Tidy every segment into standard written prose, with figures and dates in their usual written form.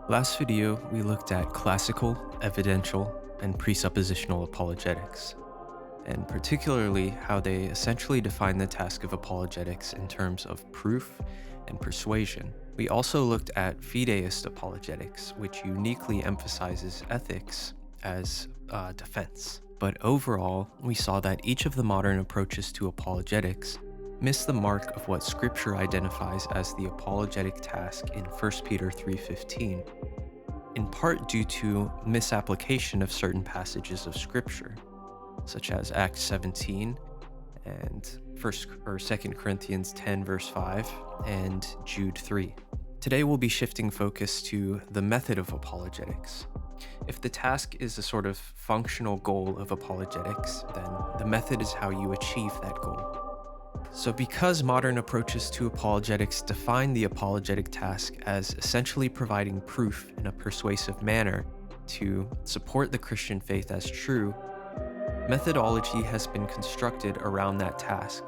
Last video, we looked at classical, evidential, and presuppositional apologetics, and particularly how they essentially define the task of apologetics in terms of proof and persuasion. We also looked at fideist apologetics, which uniquely emphasizes ethics as defense. But overall, we saw that each of the modern approaches to apologetics miss the mark of what Scripture identifies as the apologetic task in 1 Peter 3:15, in part due to misapplication of certain passages of Scripture, such as Acts 17 and 1st or 2nd Corinthians 10 verse 5 and Jude 3. Today we'll be shifting focus to the method of apologetics. If the task is a sort of functional goal of apologetics, then the method is how you achieve that goal. So because modern approaches to apologetics define the apologetic task as essentially providing proof in a persuasive manner to support the Christian faith as true, methodology has been constructed around that task.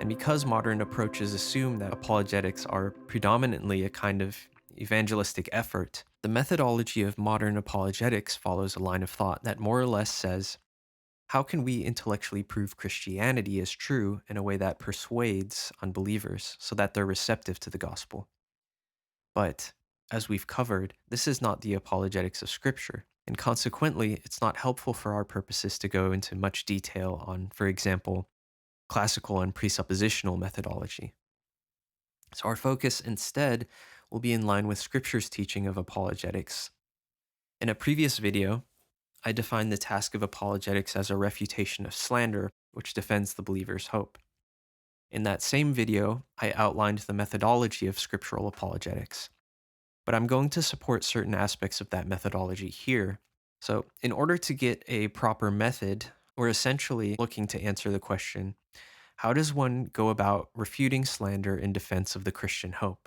And because modern approaches assume that apologetics are predominantly a kind of evangelistic effort, the methodology of modern apologetics follows a line of thought that more or less says, how can we intellectually prove Christianity is true in a way that persuades unbelievers so that they're receptive to the gospel? But, as we've covered, this is not the apologetics of Scripture, and consequently, it's not helpful for our purposes to go into much detail on, for example, classical and presuppositional methodology. So our focus instead will be in line with Scripture's teaching of apologetics. In a previous video, I defined the task of apologetics as a refutation of slander, which defends the believer's hope. In that same video, I outlined the methodology of scriptural apologetics, but I'm going to support certain aspects of that methodology here. So, in order to get a proper method, we're essentially looking to answer the question, how does one go about refuting slander in defense of the Christian hope?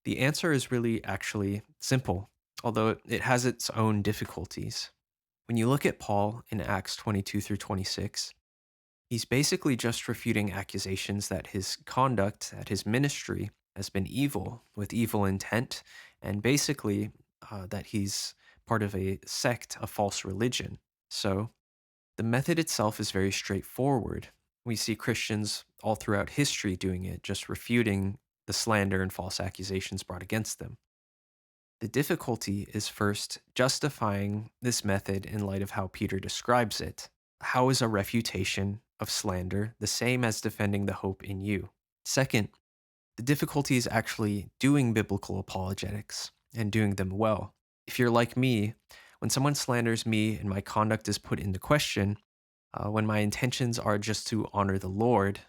The answer is really actually simple, although it has its own difficulties. When you look at Paul in Acts 22 through 26, he's basically just refuting accusations that his conduct, that his ministry has been evil, with evil intent, and basically that he's part of a sect, a false religion. So the method itself is very straightforward. We see Christians all throughout history doing it, just refuting the slander and false accusations brought against them. The difficulty is first justifying this method in light of how Peter describes it. How is a refutation of slander the same as defending the hope in you? Second, the difficulty is actually doing biblical apologetics and doing them well. If you're like me, when someone slanders me and my conduct is put into question, when my intentions are just to honor the Lord,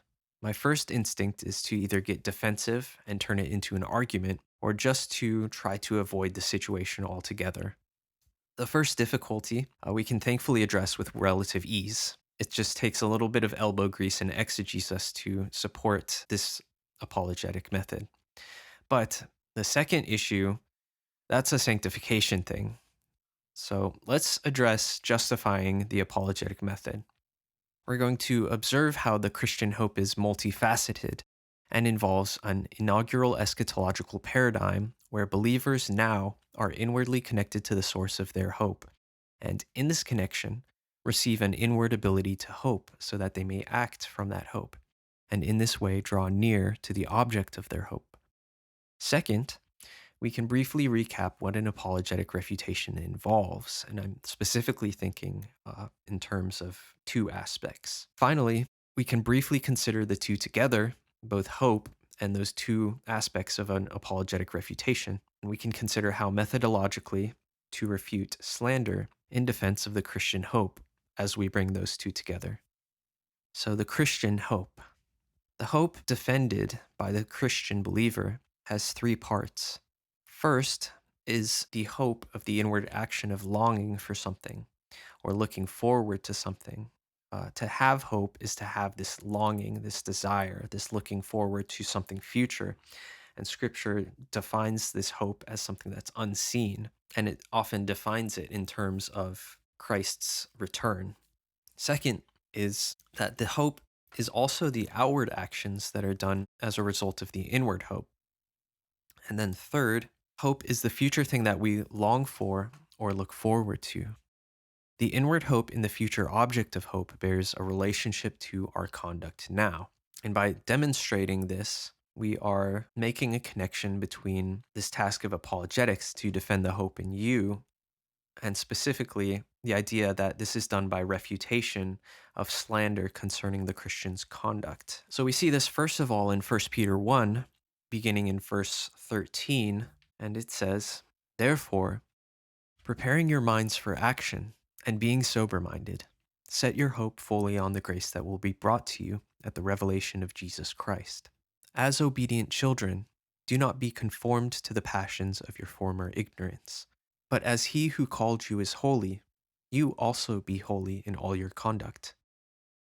my first instinct is to either get defensive and turn it into an argument, or just to try to avoid the situation altogether. The first difficulty we can thankfully address with relative ease. It just takes a little bit of elbow grease and exegesis to support this apologetic method. But the second issue, that's a sanctification thing. So let's address justifying the apologetic method. We're going to observe how the Christian hope is multifaceted and involves an inaugural eschatological paradigm where believers now are inwardly connected to the source of their hope, and in this connection, receive an inward ability to hope so that they may act from that hope, and in this way draw near to the object of their hope. Second, we can briefly recap what an apologetic refutation involves, and I'm specifically thinking in terms of two aspects. Finally, we can briefly consider the two together, both hope and those two aspects of an apologetic refutation, and we can consider how methodologically to refute slander in defense of the Christian hope as we bring those two together. So the Christian hope. The hope defended by the Christian believer has three parts. First is the hope of the inward action of longing for something or looking forward to something. To have hope is to have this longing, this desire, this looking forward to something future. And Scripture defines this hope as something that's unseen, and it often defines it in terms of Christ's return. Second is that the hope is also the outward actions that are done as a result of the inward hope. And then third, Hope is the future thing that we long for or look forward to. The inward hope in the future object of hope bears a relationship to our conduct now. And by demonstrating this, we are making a connection between this task of apologetics to defend the hope in you, and specifically the idea that this is done by refutation of slander concerning the Christian's conduct. So we see this first of all in 1 Peter 1, beginning in verse 13, and it says, "Therefore, preparing your minds for action and being sober minded, set your hope fully on the grace that will be brought to you at the revelation of Jesus Christ. As obedient children, do not be conformed to the passions of your former ignorance, but as he who called you is holy, you also be holy in all your conduct.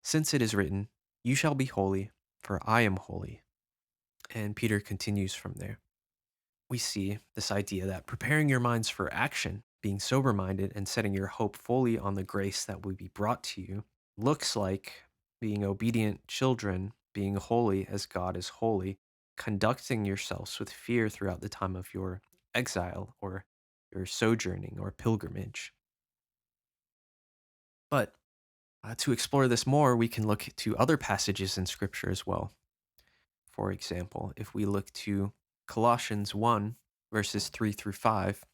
Since it is written, 'You shall be holy, for I am holy.'" And Peter continues from there. We see this idea that preparing your minds for action, being sober minded, and setting your hope fully on the grace that will be brought to you looks like being obedient children, being holy as God is holy, conducting yourselves with fear throughout the time of your exile or your sojourning or pilgrimage. But to explore this more, we can look to other passages in Scripture as well. For example, if we look to Colossians 1, verses 3 through 5,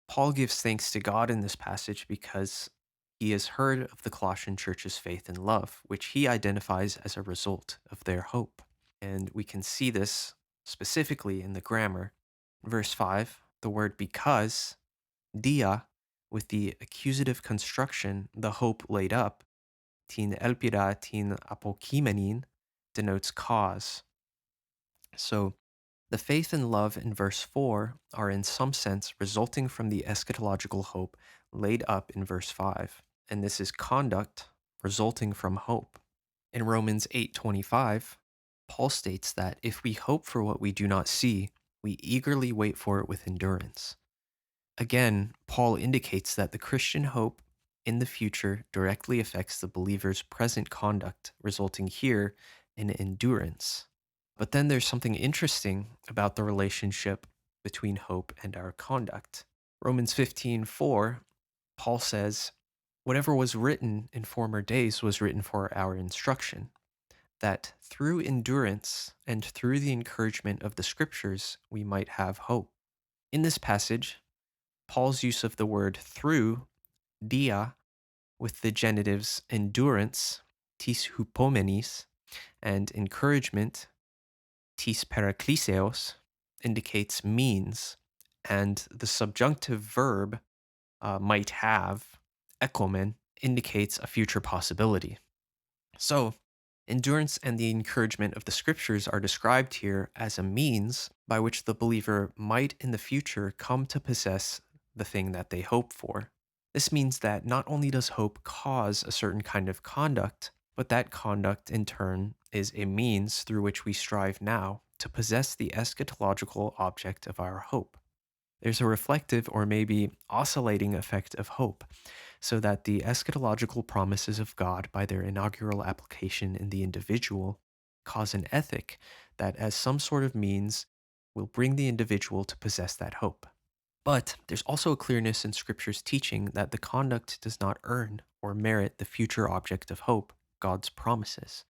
Paul gives thanks to God in this passage because he has heard of the Colossian church's faith and love, which he identifies as a result of their hope. And we can see this specifically in the grammar. Verse 5, the word because, dia, with the accusative construction, the hope laid up, tin elpira tin apokimenin, denotes cause. So the faith and love in verse 4 are in some sense resulting from the eschatological hope laid up in verse 5, and this is conduct resulting from hope. In Romans 8:25, Paul states that if we hope for what we do not see, we eagerly wait for it with endurance. Again, Paul indicates that the Christian hope in the future directly affects the believer's present conduct, resulting here in endurance. But then there's something interesting about the relationship between hope and our conduct. Romans 15:4, Paul says, "Whatever was written in former days was written for our instruction, that through endurance and through the encouragement of the scriptures we might have hope." In this passage, Paul's use of the word through, dia, with the genitives endurance, tis hupomenis, and encouragement, tis parakleseos, indicates means, and the subjunctive verb might have, ekomen, indicates a future possibility. So, endurance and the encouragement of the scriptures are described here as a means by which the believer might in the future come to possess the thing that they hope for. This means that not only does hope cause a certain kind of conduct, but that conduct in turn is a means through which we strive now to possess the eschatological object of our hope. There's a reflective or maybe oscillating effect of hope, so that the eschatological promises of God, by their inaugural application in the individual, cause an ethic that, as some sort of means, will bring the individual to possess that hope. But there's also a clearness in Scripture's teaching that the conduct does not earn or merit the future object of hope, God's promises.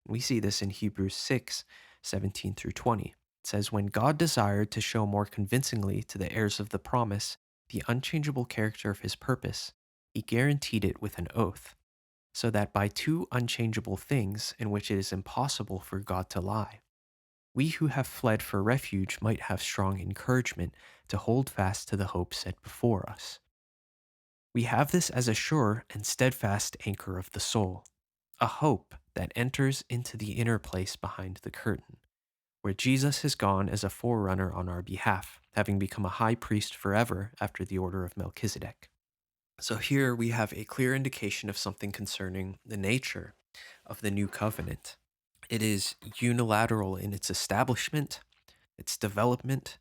We see this in Hebrews 6:17 through 20. It says, "When God desired to show more convincingly to the heirs of the promise the unchangeable character of his purpose, he guaranteed it with an oath, so that by two unchangeable things in which it is impossible for God to lie, we who have fled for refuge might have strong encouragement to hold fast to the hope set before us. We have this as a sure and steadfast anchor of the soul, a hope that enters into the inner place behind the curtain, where Jesus has gone as a forerunner on our behalf, having become a high priest forever after the order of Melchizedek." So here we have a clear indication of something concerning the nature of the new covenant. It is unilateral in its establishment, its development,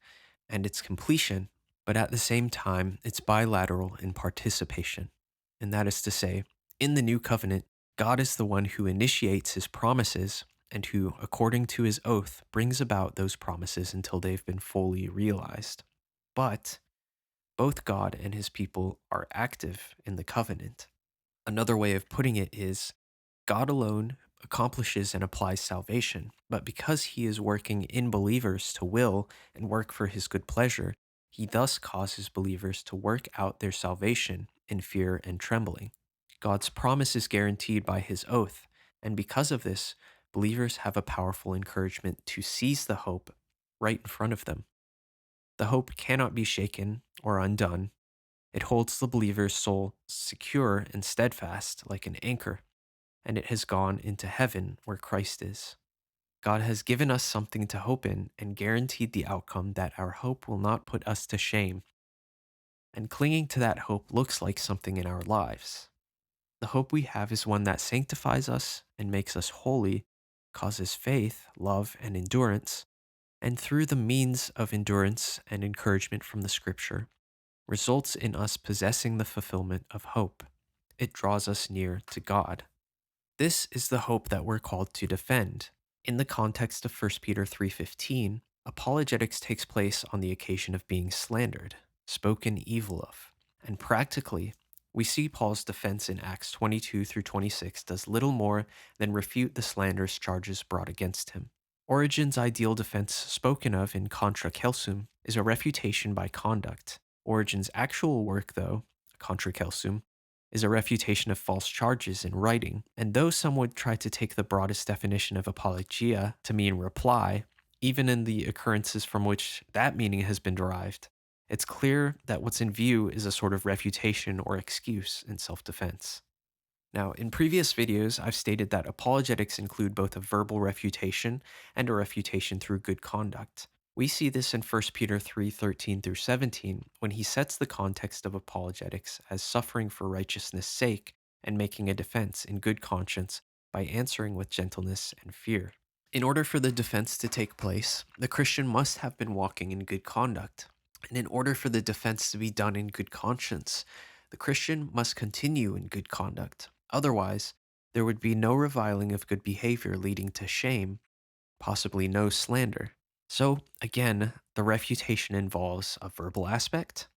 and its completion, but at the same time, it's bilateral in participation. And that is to say, in the new covenant, God is the one who initiates his promises and who, according to his oath, brings about those promises until they've been fully realized. but both God and his people are active in the covenant. Another way of putting it is God alone accomplishes and applies salvation, but because he is working in believers to will and work for his good pleasure, he thus causes believers to work out their salvation in fear and trembling. God's promise is guaranteed by his oath, and because of this, believers have a powerful encouragement to seize the hope right in front of them. The hope cannot be shaken or undone. It holds the believer's soul secure and steadfast like an anchor, and it has gone into heaven where Christ is. God has given us something to hope in and guaranteed the outcome that our hope will not put us to shame. And clinging to that hope looks like something in our lives. The hope we have is one that sanctifies us and makes us holy, causes faith, love, and endurance, and through the means of endurance and encouragement from the scripture, results in us possessing the fulfillment of hope. It draws us near to God. This is the hope that we're called to defend. In the context of 1 Peter 3:15, apologetics takes place on the occasion of being slandered, spoken evil of. And practically, we see Paul's defense in Acts 22 through 26 does little more than refute the slanderous charges brought against him. Origen's ideal defense spoken of in Contra Celsum is a refutation by conduct. Origen's actual work, though, Contra Celsum, is a refutation of false charges in writing, and though some would try to take the broadest definition of apologia to mean reply, even in the occurrences from which that meaning has been derived, it's clear that what's in view is a sort of refutation or excuse in self-defense. Now, in previous videos, I've stated that apologetics include both a verbal refutation and a refutation through good conduct. We see this in 1 Peter 3:13 through 17 when he sets the context of apologetics as suffering for righteousness' sake and making a defense in good conscience by answering with gentleness and fear. In order for the defense to take place, the Christian must have been walking in good conduct. And in order for the defense to be done in good conscience, the Christian must continue in good conduct. Otherwise, there would be no reviling of good behavior leading to shame, possibly no slander. So, again, the refutation involves a verbal aspect,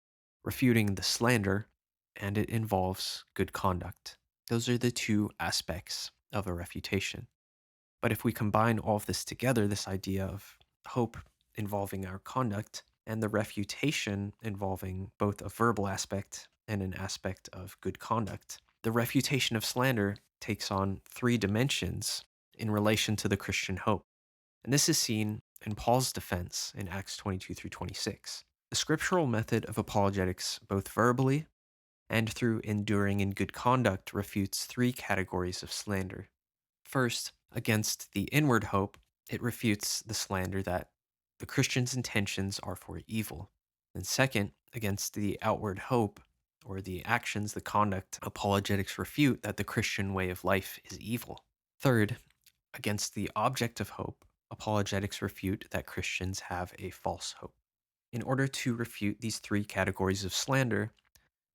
refuting the slander, and it involves good conduct. Those are the two aspects of a refutation. But if we combine all of this together, this idea of hope involving our conduct and the refutation involving both a verbal aspect and an aspect of good conduct, the refutation of slander takes on three dimensions in relation to the Christian hope. And this is seen in Paul's defense in Acts 22 through 26. The scriptural method of apologetics, both verbally and through enduring in good conduct, refutes three categories of slander. First, against the inward hope, it refutes the slander that the Christian's intentions are for evil. And second, against the outward hope, or the actions, the conduct, apologetics refute that the Christian way of life is evil. Third, against the object of hope, apologetics refute that Christians have a false hope. In order to refute these three categories of slander,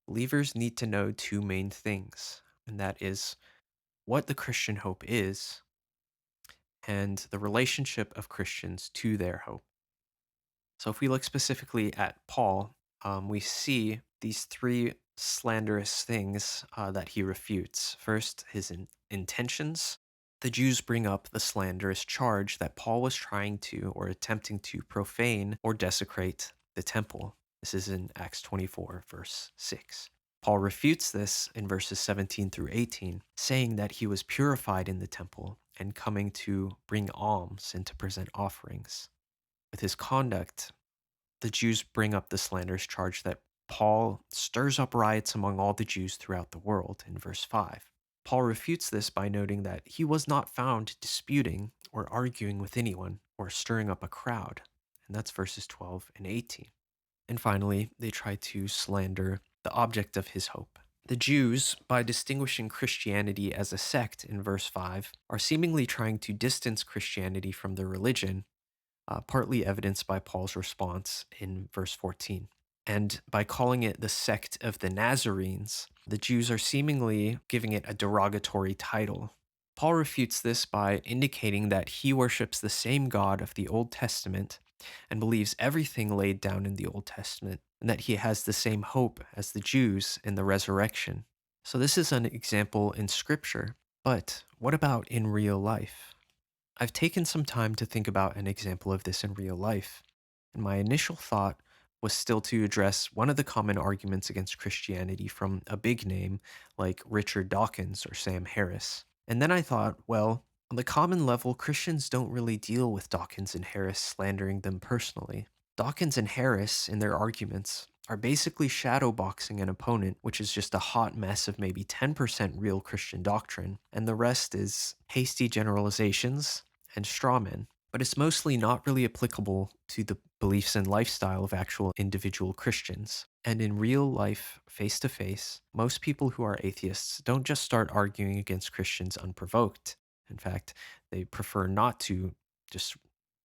believers need to know two main things, and that is what the Christian hope is and the relationship of Christians to their hope. So if we look specifically at Paul, we see these three slanderous things that he refutes. First, his intentions. The Jews bring up the slanderous charge that Paul was trying to or attempting to profane or desecrate the temple. This is in Acts 24, verse 6. Paul refutes this in verses 17 through 18, saying that he was purified in the temple and coming to bring alms and to present offerings. With his conduct, the Jews bring up the slanderous charge that Paul stirs up riots among all the Jews throughout the world in verse 5. Paul refutes this by noting that he was not found disputing or arguing with anyone or stirring up a crowd, and that's verses 12 and 18. And finally, they try to slander the object of his hope. The Jews, by distinguishing Christianity as a sect in verse 5, are seemingly trying to distance Christianity from their religion, partly evidenced by Paul's response in verse 14. And by calling it the sect of the Nazarenes, the Jews are seemingly giving it a derogatory title. Paul refutes this by indicating that he worships the same God of the Old Testament and believes everything laid down in the Old Testament, and that he has the same hope as the Jews in the resurrection. So, this is an example in Scripture, but what about in real life? I've taken some time to think about an example of this in real life, and my initial thought was still to address one of the common arguments against Christianity from a big name like Richard Dawkins or Sam Harris. And then I thought, well, on the common level, Christians don't really deal with Dawkins and Harris slandering them personally. Dawkins and Harris, in their arguments, are basically shadowboxing an opponent, which is just a hot mess of maybe 10% real Christian doctrine, and the rest is hasty generalizations and straw men. But it's mostly not really applicable to the beliefs and lifestyle of actual individual Christians. And in real life, face to face, most people who are atheists don't just start arguing against Christians unprovoked. In fact, they prefer not to just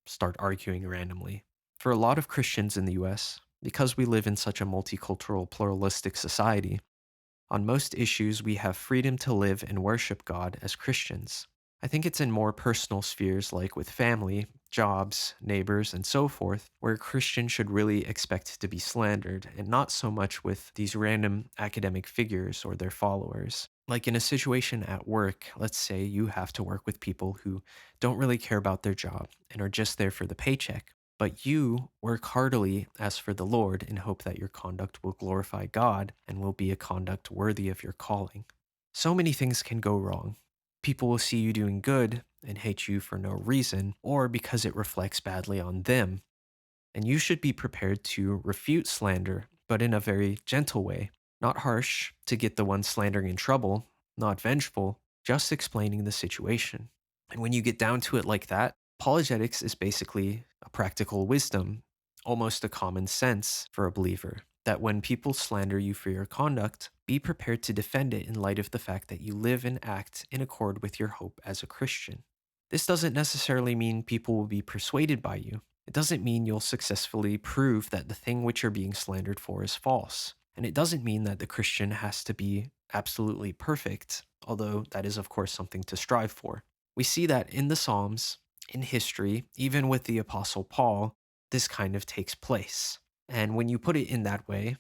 start arguing randomly. For a lot of Christians in the US, because we live in such a multicultural, pluralistic society, on most issues we have freedom to live and worship God as Christians. I think it's in more personal spheres like with family, jobs, neighbors, and so forth, where a Christian should really expect to be slandered, and not so much with these random academic figures or their followers. Like in a situation at work, let's say you have to work with people who don't really care about their job and are just there for the paycheck. But you work heartily as for the Lord in hope that your conduct will glorify God and will be a conduct worthy of your calling. So many things can go wrong. People will see you doing good and hate you for no reason, or because it reflects badly on them. And you should be prepared to refute slander, but in a very gentle way, not harsh to get the one slandering in trouble, not vengeful, just explaining the situation. And when you get down to it like that, apologetics is basically a practical wisdom, almost a common sense for a believer, that when people slander you for your conduct, be prepared to defend it in light of the fact that you live and act in accord with your hope as a Christian. This doesn't necessarily mean people will be persuaded by you. It doesn't mean you'll successfully prove that the thing which you're being slandered for is false. And it doesn't mean that the Christian has to be absolutely perfect, although that is, of course, something to strive for. We see that in the Psalms, in history, even with the Apostle Paul, this kind of takes place. And when you put it in that way,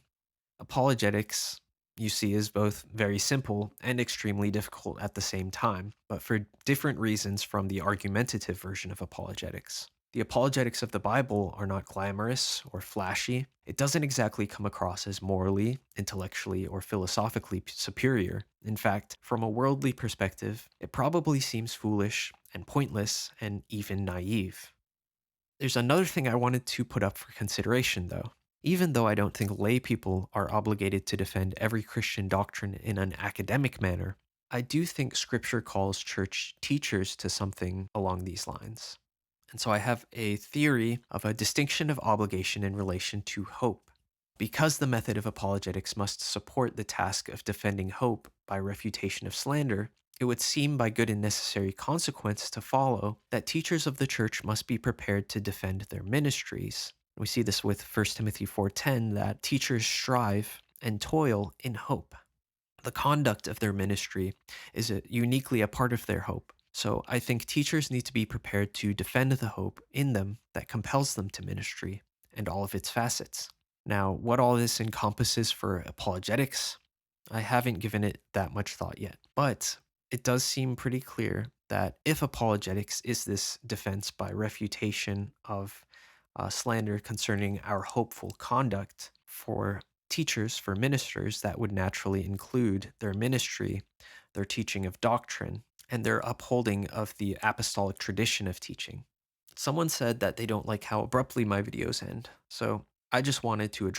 apologetics, you see, is both very simple and extremely difficult at the same time, but for different reasons from the argumentative version of apologetics. The apologetics of the Bible are not glamorous or flashy. It doesn't exactly come across as morally, intellectually, or philosophically superior. In fact, from a worldly perspective, it probably seems foolish and pointless and even naive. There's another thing I wanted to put up for consideration, though. Even though I don't think lay people are obligated to defend every Christian doctrine in an academic manner, I do think Scripture calls church teachers to something along these lines. And so I have a theory of a distinction of obligation in relation to hope. Because the method of apologetics must support the task of defending hope by refutation of slander, it would seem by good and necessary consequence to follow that teachers of the church must be prepared to defend their ministries. We see this with 1 Timothy 4:10, that teachers strive and toil in hope. The conduct of their ministry is uniquely a part of their hope. So I think teachers need to be prepared to defend the hope in them that compels them to ministry and all of its facets. Now, what all this encompasses for apologetics, I haven't given it that much thought yet, but it does seem pretty clear that if apologetics is this defense by refutation of slander concerning our hopeful conduct for teachers, for ministers, that would naturally include their ministry, their teaching of doctrine, and their upholding of the apostolic tradition of teaching. Someone said that they don't like how abruptly my videos end, so I just wanted to address